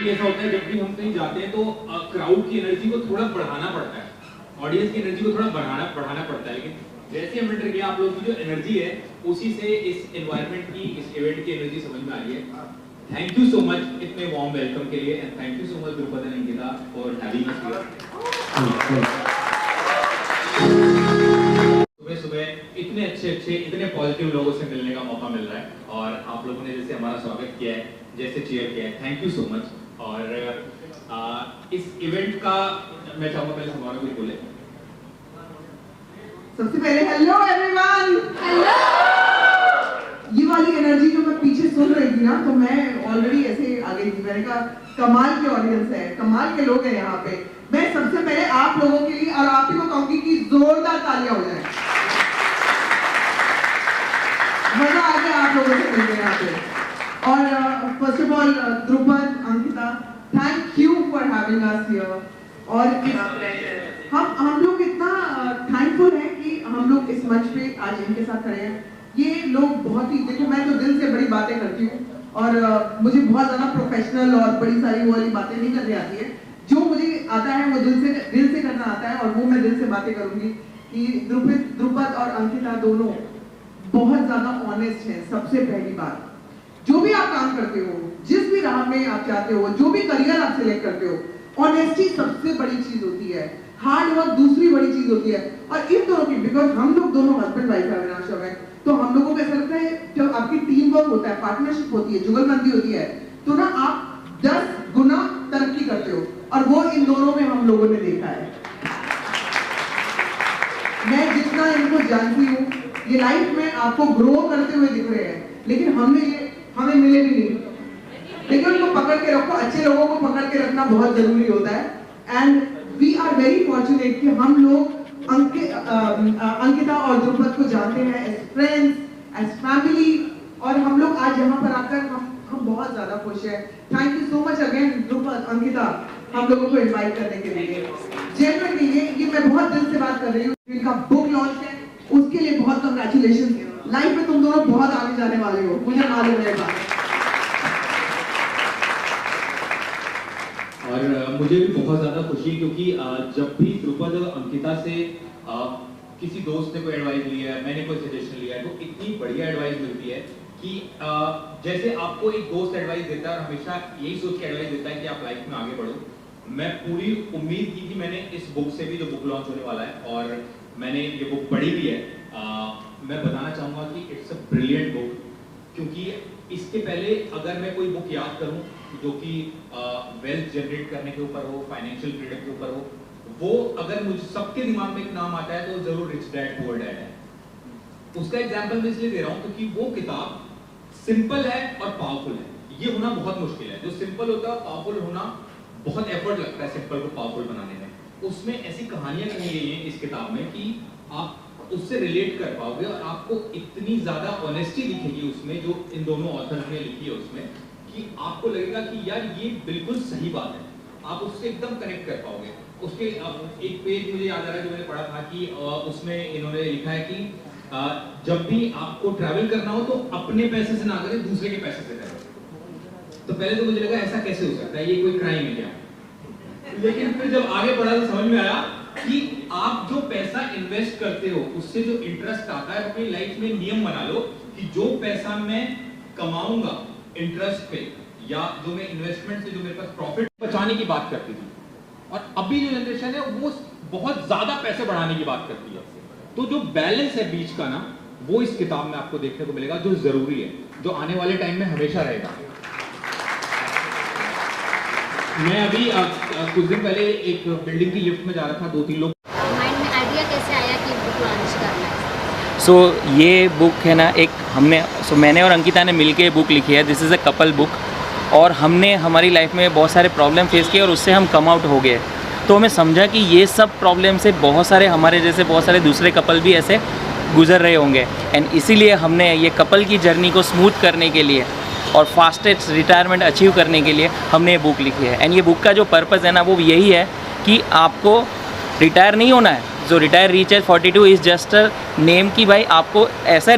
कि ऐसा होता है जब भी हम कहीं जाते हैं तो क्राउड की एनर्जी को थोड़ा बढ़ाना पड़ता है, ऑडियंस की एनर्जी को थोड़ा बढ़ाना पड़ता है, लेकिन जैसे हम एंटर किया आप लोगों की जो एनर्जी है उसी से इस एनवायरनमेंट की, इस इवेंट की एनर्जी समझ में आ रही है। थैंक यू सो मच इतने वार्म वेलकम के लिए, and thank you so much Drupad and Ankita for having us here. सुबह सुबह इतने अच्छे इतने पॉजिटिव लोगों से मिलने का मौका मिल रहा है, और आप लोगों ने जैसे हमारा स्वागत किया है, जैसे चीयर किया है, थैंक यू सो मच। और इस इवेंट का मैं चाहूंगा पहले हमारा कोई बोले। सबसे पहले हेलो एवरीवन, हेलो। ये वाली एनर्जी जो मैं पीछे सुन रही थी ना, तो मैं ऑलरेडी ऐसे आ गई थी। मैंने कहा कमाल की ऑडियंस है, कमाल के लोग हैं यहाँ पे। मैं सबसे पहले आप लोगों के लिए और आप ही को कहूंगी कि जोरदार तालियां हो जाए। मजा आ गया आप लोगों से मिलकर यहाँ पे। और first of all Drupad, Ankita, thank you for having us here. और हम लोग इतना थैंकफुल हैं कि हम लोग इस मंच पे आज इनके साथ खड़े हैं। ये लोग बहुत ही, देखो मैं तो दिल से बड़ी बातें करती हूँ, और मुझे बहुत ज्यादा प्रोफेशनल और बड़ी सारी वो वाली बातें नहीं करनी आती है। जो मुझे आता है वो दिल से करना आता है, और वो मैं दिल से बातें करूंगी कि द्रुपद और अंकिता दोनों बहुत ज्यादा ऑनेस्ट हैं। सबसे पहली बात, जो भी आप काम करते हो, जिस भी राह में आप चाहते हो, जो भी करियर आप सिलेक्ट करते हो, ऑनेस्टी सबसे बड़ी चीज होती है, हार्ड वर्क दूसरी बड़ी चीज होती है। और इन दोनों की, बिकॉज हम लोग दोनों हस्बैंड वाइफ है अविनाश और मैं, तो हम लोगों को ऐसा लगता है जब आपकी टीम वर्क होता है, पार्टनरशिप होती है, जुगलबंदी होती है, तो ना आप 10 गुना तरक्की करते हो, और वो इन दोनों में हम लोगों ने देखा है। मैं जितना इनको जानती हूँ, ये लाइफ में आपको ग्रो करते हुए दिख रहे हैं, लेकिन हमें मिले भी नहीं। लेकिन उनको पकड़ के रखो, अच्छे लोगों को पकड़ के रखना बहुत जरूरी होता है। And we are very fortunate कि हम लोग अंकिता और द्रुपद को जानते हैं एज फ्रेंड्स, एज फैमिली, और हम लोग आज यहाँ पर आकर हम बहुत ज्यादा खुश हैं। Thank you so much again Drupad, Ankita, हम लोगों को इनवाइट करने के लिए। जेन्युइनली ये मैं बहुत दिल से बात कर रही हूँ। इनका बुक लॉन्च है, उसके लिए बहुत कंग्रेचुलेशन। लाइफ में तुम दोनों बहुत आगे जाने वाले हो, मुझे मालूम है बात। और मुझे भी बहुत ज़्यादा खुशी है, क्योंकि जब भी द्रुपद और अंकिता से किसी दोस्त ने कोई एडवाइस लिया है, मैंने कोई सजेशन लिया है, तो इतनी बढ़िया एडवाइस मिलती है कि जैसे आपको एक दोस्त एडवाइस देता है और हमेशा यही सोच के एडवाइस देता है कि आप लाइफ में आगे बढ़ो। मैं पूरी उम्मीद की थी, मैंने इस बुक से भी, जो बुक लॉन्च होने वाला है, और मैंने ये बुक पढ़ी भी है, मैं बताना चाहूँगा कि इट्स अ ब्रिलियंट बुक। क्योंकि इसके पहले अगर मैं कोई बुक याद करूं जो कि वेल्थ जनरेट करने के ऊपर हो, फाइनेंशियल फ्रीडम के ऊपर हो, वो अगर मुझे सबके दिमाग में एक नाम आता है तो जरूर रिच डैड पुअर डैड है। उसका एग्जांपल मैं इसलिए दे रहा हूं क्योंकि वो किताब सिंपल है और पावरफुल है। ये होना बहुत मुश्किल है, जो सिंपल होता है पावरफुल होना बहुत एफर्ट लगता है सिंपल को पावरफुल बनाने में। उसमें ऐसी कहानियां कही गई हैं इस किताब में कि आप उससे रिलेट कर पाओगे, और आपको इतनी ज्यादा ऑनेस्टी दिखेगी उसमें, जो इन दोनों ऑथर्स ने लिखी है उसमें, कि आपको लगेगा कि यार ये बिल्कुल सही बात है, आप उससे एकदम कनेक्ट कर पाओगे। उसके एक पेज मुझे याद आ रहा है जो मैंने पढ़ा था कि उसमें इन्होंने लिखा है कि जब भी आपको ट्रैवल करना हो तो अपने पैसे से ना करें, दूसरे के पैसे से करें। तो पहले तो मुझे लगा ऐसा कैसे हो सकता है, ये कोई क्राइम है क्या? लेकिन फिर जब आगे पढ़ा तो समझ में आया कि आप जो पैसा इन्वेस्ट करते हो उससे जो इंटरेस्ट आता है, अपनी लाइफ में नियम बना लो कि जो पैसा मैं कमाऊंगा इंटरेस्ट पे, या जो मैं इन्वेस्टमेंट से जो मेरे पास प्रॉफिट बचाने की बात करती थी, और अभी जो जनरेशन है वो बहुत ज्यादा पैसे बढ़ाने की बात करती है। तो जो बैलेंस है बीच का ना, वो इस किताब में आपको देखने को मिलेगा, जो जरूरी है, जो आने वाले टाइम में हमेशा रहेगा। मैं अभी कुछ दिन पहले एक बिल्डिंग की लिफ्ट में जा रहा था, 2-3 लोग। माइंड में आइडिया कैसे आया कि बुक लॉन्च करना है? ये बुक है ना, मैंने और अंकिता ने मिलके बुक लिखी है। This is a couple book, और हमने हमारी लाइफ में बहुत सारे प्रॉब्लम फेस किए और उससे हम कम आउट हो गए। तो हमें समझा कि ये सब प्रॉब्लम से बहुत सारे हमारे जैसे बहुत सारे दूसरे कपल भी ऐसे गुजर रहे होंगे, एंड इसीलिए हमने ये कपल की जर्नी को स्मूथ करने के लिए और फास्टेस्ट रिटायरमेंट अचीव करने के लिए हमने ये बुक लिखी है। एंड ये बुक का जो पर्पज़ है ना, वो यही है कि आपको रिटायर नहीं होना है। जो retire reach age 42 is just a name कि भाई आपको ऐसा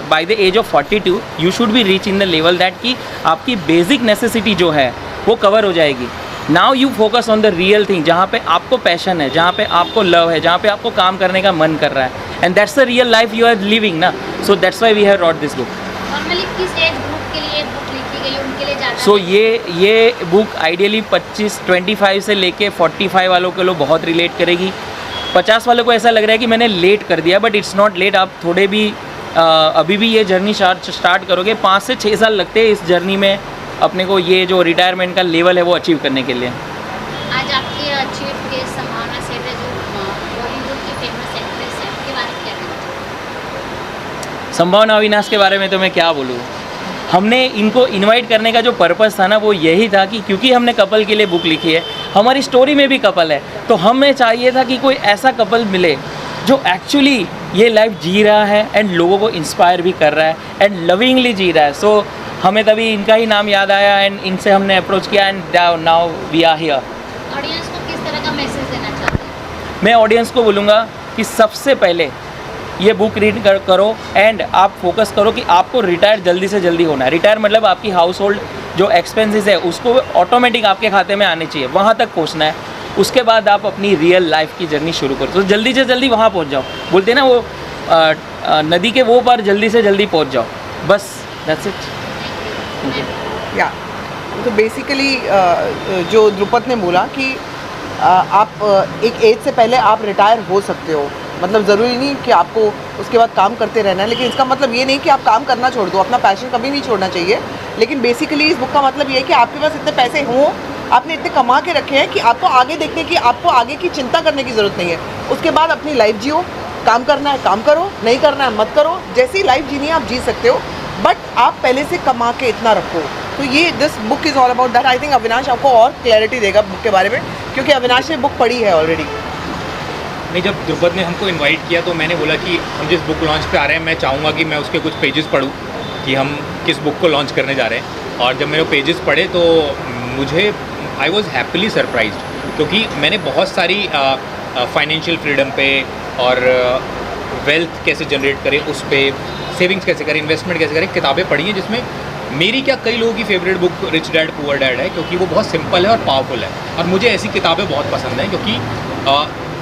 by the age of 42 you should be reach in the level that कि आपकी बेसिक नेसेसिटी जो है वो कवर हो जाएगी. Now you focus on the real thing, जहाँ पे आपको पैशन है, जहाँ पे आपको लव है, जहाँ पे आपको काम करने का मन कर रहा है, and that's the real life you are living ना. So that's why we have wrote this book. Normally किस एज ग्रुप के लिए बुक लिखी गई, उनके लिए ज़्यादा? सो ये बुक आइडियली 25 से लेके 45 वालों के लोग बहुत रिलेट करेगी. 50 वालों को ऐसा लग रहा है कि मैंने लेट कर दिया, बट इट्स नॉट लेट. आप थोड़े भी अभी भी ये जर्नी स्टार्ट करोगे, 5 से 6 साल लगते हैं इस जर्नी में अपने को ये जो रिटायरमेंट का लेवल है वो अचीव करने के लिए. आज आपकी चीफ गेस्ट संभावना सेठ है, जो बॉलीवुड की फेमस एक्ट्रेस है, उनके बारे में क्या कहना चाहिए? संभावना अविनाश के बारे में तो मैं क्या बोलूँ. हमने इनको इनवाइट करने का जो पर्पस था ना, वो यही था कि क्योंकि हमने कपल के लिए बुक लिखी है, हमारी स्टोरी में भी कपल है, तो हमें चाहिए था कि कोई ऐसा कपल मिले जो एक्चुअली ये लाइफ जी रहा है एंड लोगों को इंस्पायर भी कर रहा है एंड लविंगली जी रहा है. सो हमें तभी इनका ही नाम याद आया एंड इनसे हमने अप्रोच किया and now we are here. Audience को किस तरह का मैसेज देना चाहते हैं? मैं ऑडियंस को बोलूँगा कि सबसे पहले ये बुक रीड करो एंड आप फोकस करो कि आपको रिटायर जल्दी से जल्दी होना है. रिटायर मतलब आपकी हाउस होल्ड जो एक्सपेंसेस है उसको ऑटोमेटिक आपके खाते में आने चाहिए, वहाँ तक पहुँचना है. उसके बाद आप अपनी रियल लाइफ की जर्नी शुरू करो. तो जल्दी से जल्दी वहाँ पहुँच जाओ. बोलते हैं ना वो नदी के वो पार जल्दी से जल्दी पहुँच जाओ. बस दैट्स इट. या तो बेसिकली जो द्रुपद ने बोला कि आप एक एज से पहले आप रिटायर हो सकते हो. मतलब ज़रूरी नहीं कि आपको उसके बाद काम करते रहना है, लेकिन इसका मतलब ये नहीं कि आप काम करना छोड़ दो. अपना पैशन कभी नहीं छोड़ना चाहिए. लेकिन बेसिकली इस बुक का मतलब ये है कि आपके पास इतने पैसे हों, आपने इतने कमा के रखे हैं कि आपको आगे देखने की, आपको आगे की चिंता करने की ज़रूरत नहीं है. उसके बाद अपनी लाइफ जियो. काम करना है काम करो, नहीं करना है मत करो. जैसी लाइफ जीनी है आप जी सकते हो, बट आप पहले से कमा के इतना रखो. तो ये this book is all about that. I think Avinash आपको और क्लैरिटी देगा बुक के बारे में, क्योंकि अविनाश ने बुक पढ़ी है ऑलरेडी. नहीं, जब द्रुपद ने हमको इनवाइट किया तो मैंने बोला कि हम जिस बुक लॉन्च पे आ रहे हैं, मैं चाहूँगा कि मैं उसके कुछ पेजेस पढूं कि हम किस बुक को लॉन्च करने जा रहे हैं. और जब मैंने पेजेस पढ़े तो मुझे आई वॉज हैप्पीली सरप्राइज्ड, क्योंकि मैंने बहुत सारी फाइनेंशियल फ्रीडम पे और वेल्थ कैसे जनरेट करें उस पर, सेविंग्स कैसे करें, इन्वेस्टमेंट कैसे करें, किताबें पढ़ी हैं. जिसमें मेरी क्या कई लोगों की favourite book rich dad poor dad है, क्योंकि वो बहुत सिंपल है और पावरफुल है. और मुझे ऐसी किताबें बहुत पसंद हैं, क्योंकि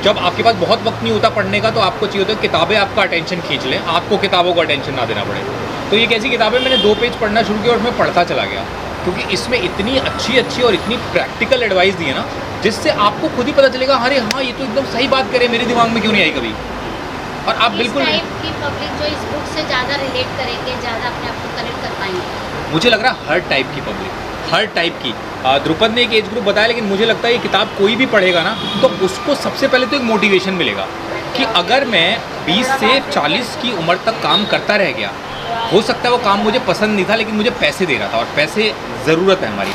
जब आपके पास बहुत वक्त नहीं होता पढ़ने का, तो आपको चाहिए होता है किताबें आपका अटेंशन खींच लें, आपको किताबों को अटेंशन ना देना पड़े. तो ये कैसी किताबें, मैंने 2 पेज पढ़ना शुरू किया और उसमें पढ़ता चला गया, क्योंकि इसमें इतनी अच्छी और इतनी प्रैक्टिकल एडवाइस दी है ना, जिससे आपको खुद ही पता चलेगा, अरे हाँ ये तो एकदम सही बात करे, मेरे दिमाग में क्यों नहीं आई कभी. और आप बिल्कुल, टाइप की पब्लिक जो इस बुक से ज़्यादा रिलेट करेंगे, ज़्यादा अपने आप को कनेक्ट कर पाएंगे? मुझे लग रहा है हर टाइप की पब्लिक, हर टाइप की. द्रुपद ने एक एज ग्रुप बताया, लेकिन मुझे लगता है ये किताब कोई भी पढ़ेगा ना, तो उसको सबसे पहले तो एक मोटिवेशन मिलेगा कि अगर मैं 20 से 40 की उम्र तक काम करता रह गया, हो सकता है वो काम मुझे पसंद नहीं था, लेकिन मुझे पैसे दे रहा था, और पैसे ज़रूरत है हमारी,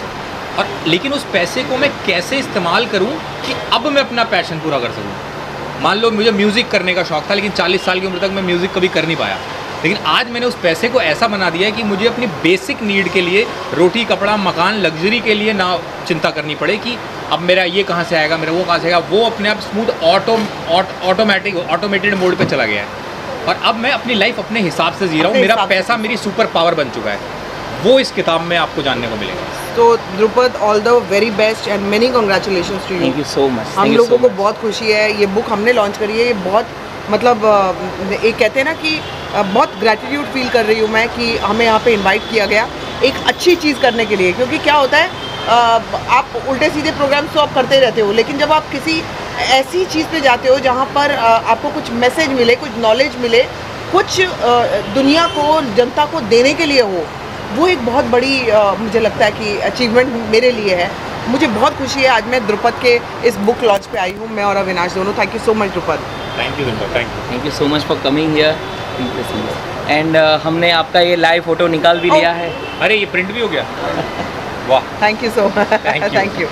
और लेकिन उस पैसे को मैं कैसे इस्तेमाल करूं कि अब मैं अपना पैशन पूरा कर सकूं. मान लो मुझे म्यूज़िक करने का शौक़ था, लेकिन 40 साल की उम्र तक मैं म्यूज़िक कभी कर नहीं पाया, लेकिन आज मैंने उस पैसे को ऐसा बना दिया है कि मुझे अपनी बेसिक नीड के लिए, रोटी कपड़ा मकान लग्जरी के लिए ना चिंता करनी पड़े कि अब मेरा ये कहाँ से आएगा, मेरा वो कहाँ से आएगा. वो अपने आप स्मूथ ऑटोमेटेड मोड पे चला गया है, और अब मैं अपनी लाइफ अपने हिसाब से जी रहा हूँ. मेरा पैसा मेरी सुपर पावर बन चुका है. वो इस किताब में आपको जानने को मिलेगा. तो Drupad, all the very best and many congratulations to you. Thank you so much. हम लोगों को बहुत खुशी है. ये बुक हमने लॉन्च करी है, ये बहुत मतलब एक कहते हैं ना कि बहुत ग्रैटिट्यूड फील कर रही हूँ मैं कि हमें यहाँ पे इनवाइट किया गया एक अच्छी चीज़ करने के लिए. क्योंकि क्या होता है, आप उल्टे सीधे प्रोग्राम्स तो आप करते रहते हो, लेकिन जब आप किसी ऐसी चीज़ पे जाते हो जहाँ पर आपको कुछ मैसेज मिले, कुछ नॉलेज मिले, कुछ दुनिया को, जनता को देने के लिए हो, वो एक बहुत बड़ी मुझे लगता है कि अचीवमेंट मेरे लिए है. मुझे बहुत खुशी है आज मैं द्रुपद के इस बुक लॉन्च पे आई हूँ, मैं और अविनाश दोनों. Thank you so much Drupad. Thank you Drupad, thank you so much for coming here. And हमने आपका ये लाइव फोटो निकाल भी लिया है. अरे ये प्रिंट भी हो गया. वाह, thank you so much. Thank you. Thank you.